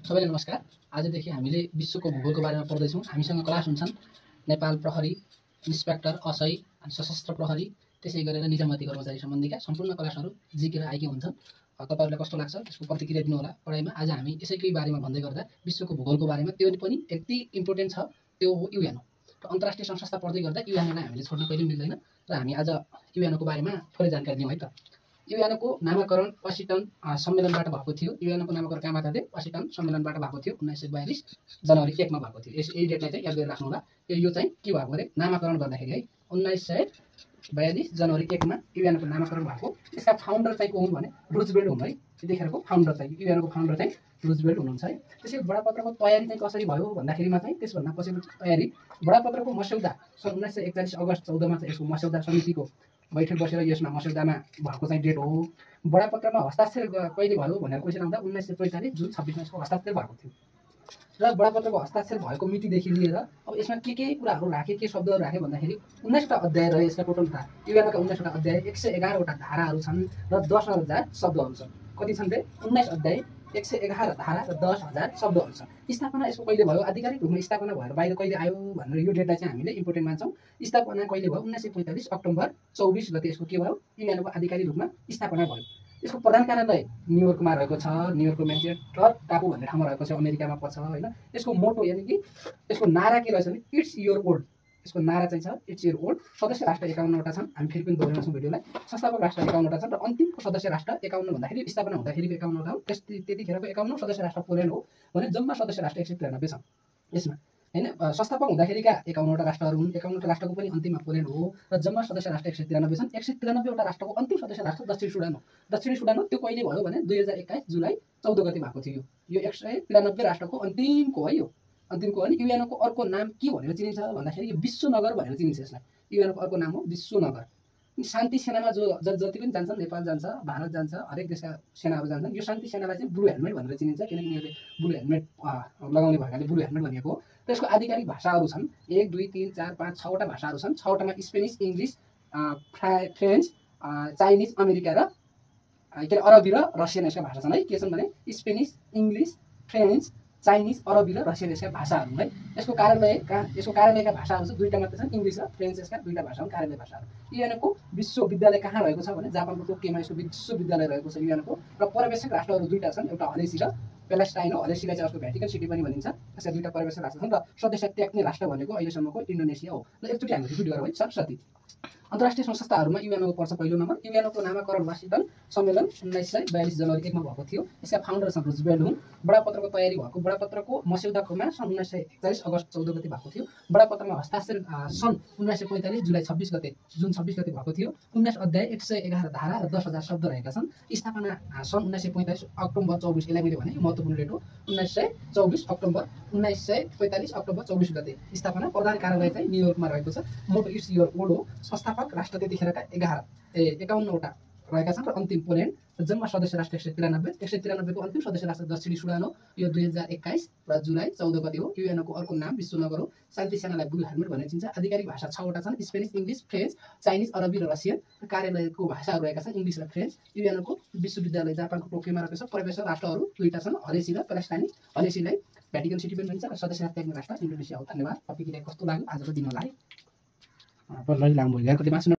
सबैलाई नमस्कार। आजदेखि हामीले विश्वको भूगोलको बारेमा पढ्दैछौँ। हामीसँग क्लास हुन्छन् नेपाल प्रहरी, इन्स्पेक्टर, असै अनि सशस्त्र प्रहरी, त्यसै गरेर निजामती कर्मचारी सम्बन्धीका सम्पूर्ण क्लासहरू जिके र आइके हुन्छन्। तपाईहरुलाई कस्तो लाग्छ त्यसको प्रतिक्रिया दिनु होला पढाइमा। आज हामी यसैकै बारेमा भन्दै गर्दा विश्वको भूगोलको बारेमा त्यो पनि यति इम्पोर्टेन्ट छ, त्यो हो युएनओ। र अन्तर्राष्ट्रिय संस्था पढ्दै गर्दा युएनओलाई हामीले छोड्न कहिले मिल्दैन र हामी आज युएनओको बारेमा थोरै जानकारी दियौँ है त। युएनओको नामकरण वाशिंटन सम्मेलनबाट भएको थियो। युएनओको नामकरण कहाँबाट थियो? वाशिंटन सम्मेलनबाट भएको थियो। 1942 जनवरी 1 मा भएको थियो। यही डेटलाई चाहिँ याद गरेर राख्नु होला। यो चाहिँ के भएको अरे नामकरण गर्दाखेरि है 1942 जनवरी 1 मा युएनओको नामकरण भएको। यसका फाउन्डर चाहिँ को हुन् भने रुजवेल्ट हुन् है। त्यतिखेरको फाउन्डर चाहिँ युएनओको फाउन्डर चाहिँ रुजवेल्ट हुनुहुन्छ है। त्यसै बडापत्रको तयारी चाहिँ कसरी भयो भन्दाखेरिमा चाहिँ त्यसभन्दा पछिको तयारी बडापत्रको मस्यौदा सन् 1941 अगस्त 14 मा चाहिँ यसको मस्यौदा समितिको बैठक बसेर यसमा मस्यौदामा भएको चाहिँ डेट हो। बडापत्रमा हस्ताक्षर कहिले भयो भनेर क्वेसन आउँदा 1945 जुन 26 मा यसको हस्ताक्षर भएको थियो। र बडापत्रको हस्ताक्षर भएको मितिदेखि लिएर अब यसमा के कुराहरू राखे, के शब्दहरू राखे भन्दाखेरि 19 वटा अध्याय रहे। यसका टोटल युएनओका 19 वटा अध्याय, 111 वटा धाराहरू छन् र 10,000 शब्दहरू छन्। कति छन् रे? 19 अध्याय, 111 धारा र 10,000 शब्दहरू छन्। स्थापना यसको कहिले भयो? आधिकारिक रूपमा स्थापना भएर बाहिर कहिले आयो भनेर यो डेटलाई चाहिँ हामीले इम्पोर्टेन्ट मान्छौँ। स्थापना कहिले भयो? 1945 अक्टोबर 24 गते यसको के भयो? युएनओको आधिकारिक रूपमा स्थापना भयो। यसको प्रधान कार्यालय न्युयोर्कमा रहेको छ। न्युयोर्कको म्यानचेस्टर टापु भन्ने ठाउँमा रहेको छ, अमेरिकामा पर्छ हैन। यसको मोटो यानी कि यसको नारा के रहेछ भने इट्स योर ओल्ड। यसको नारा चाहिँ छ इट्स योर ओल्ड। सदस्य राष्ट्र 51 वटा छन्। हामी फेरि पनि दोहोऱ्याउँछौँ भिडियोलाई। संस्थापक राष्ट्र 51 वटा छन् र अन्तिमको सदस्य राष्ट्र 51 भन्दाखेरि स्थापना हुँदाखेरिको 51 वटा हो। त्यतिखेरको 51 सदस्य राष्ट्र पोल्यान्ड हो भने जम्मा सदस्य राष्ट्र 193 छन् यसमा हैन। संस्थापक हुँदाखेरिका 51 वटा राष्ट्रहरू हुन्। 51 वटा राष्ट्रको पनि अन्तिममा पोल्यान्ड हो र जम्मा सदस्य राष्ट्र 193 छन्। 193 वटा राष्ट्रको अन्तिम सदस्य राष्ट्र दक्षिण सुडान हो। दक्षिणी सुडान हो। त्यो कहिले भयो भने 2021 जुलाई 14 गते भएको थियो। यो 193 राष्ट्रको अन्तिमको है। यो अन्तिमको अनि युएनओको अर्को नाम के भनेर चिनिन्छ भन्दाखेरि यो विश्वनगर भनेर चिनिन्छ यसलाई। युएनओको अर्को नाम हो विश्वनगर। शान्ति सेनामा जति पनि जान्छन्, नेपाल जान्छ, भारत जान्छ, हरेक देशका सेनाहरू जान्छन्। यो शान्ति सेनालाई चाहिँ ब्लू हेलमेट भनेर चिनिन्छ किनकि यसले ब्लू हेलमेट लगाउने भएकाले ब्लू हेलमेट भनिएको हो। र यसको आधिकारिक भाषाहरू छन् 1 2 3 4 5 6 वटा भाषाहरू छन्। 6 वटामा Spanish, English, French, Chinese, America र अरबी र रसियन यसका भाषा छन् है। के छन् भने स्पेनिस, इङ्ग्लिस, फ्रेन्च, चाइनिज, अरबी र रसियन यसका भाषाहरू है। यसको कार्यालयका भाषाहरू चाहिँ दुईटा मात्र छन्, इङ्ग्लिस र फ्रेन्च यसका दुईटा भाषा हुन् कार्यालय भाषाहरू। युएनओको विश्वविद्यालय कहाँ रहेको छ भने जापानको टोकियोमा यसको विश्वविद्यालय रहेको छ युएनओको। र पर्यवेक्षक राष्ट्रहरू दुईटा छन्, एउटा हलेसी र प्यालेस्टाइन हो। हलेसीलाई चाहिँ अर्को भ्याटिकन सिटी पनि भनिन्छ। यसका दुईटा पर्यवेक्षक राष्ट्र छन् र सदस्य त्याग्ने राष्ट्र भनेको अहिलेसम्मको इन्डोनेसिया हो। र एकचोटि हामीले रिपिट गरौँ है सरस्वती। अन्तर्राष्ट्रिय संस्थाहरूमा युएनओ पर्छ पहिलो नम्बर। युएनओको नामकरण वाशिंटन सम्मेलन 1942 जनवरी 1 मा भएको थियो। यसका फाउन्डर छन् रुजवेल्ट हुन्। बडापत्रको तयारी भएको, बडापत्रको मस्यौदामा सन् 1941 अगस्त 14 गते भएको थियो। बडापत्रमा हस्ताक्षर सन् 1945 जुलाई 26 गते भएको थियो। 19 अध्याय, 111 धारा र 10,000 शब्द रहेका छन्। स्थापना सन् 1945 अक्टोबर 24, यसलाई मैले भने महत्त्वपूर्ण डेट हो। 1945 अक्टोबर 24 गते स्थापना। प्रधान कार्यालय चाहिँ न्युयोर्कमा रहेको छ। मोटो इट्स योर ओल्ड हो। संस्थापक राष्ट्र त्यतिखेरका 51 वटा रहेका छन् र अन्तिम पोल्यान्ड र जम्मा सदस्य राष्ट्र 193 को अन्तिम सदस्य राष्ट्र दक्षिणी सुडान हो। यो 2021 र जुलाई 14 गते हो। युएनओको अर्को नाम विश्वनगर हो। शान्ति सेनालाई ब्लू हेलमेट भनेर चिनिन्छ। आधिकारिक भाषा 6 वटा छन्, स्पेनिस, इङ्ग्लिस, फ्रेन्च, चाइनिज, अरबी र रसियन। कार्यालयको भाषाहरू रहेका छन् इङ्ग्लिस र फ्रेन्च। युएनओको विश्वविद्यालय जापानको टोकियोमा रहेको छ। पर्यवेक्षक राष्ट्रहरू दुईटा छन्, हलेसी र प्यालेस्टाइन। हलेसीलाई भ्याटिकन सिटी पनि भनिन्छ र सदस्य त्याग्ने राष्ट्र इन्डोनेसिया हो। धन्यवाद। टपिक कस्तो लाग्यो आजको दिनलाई?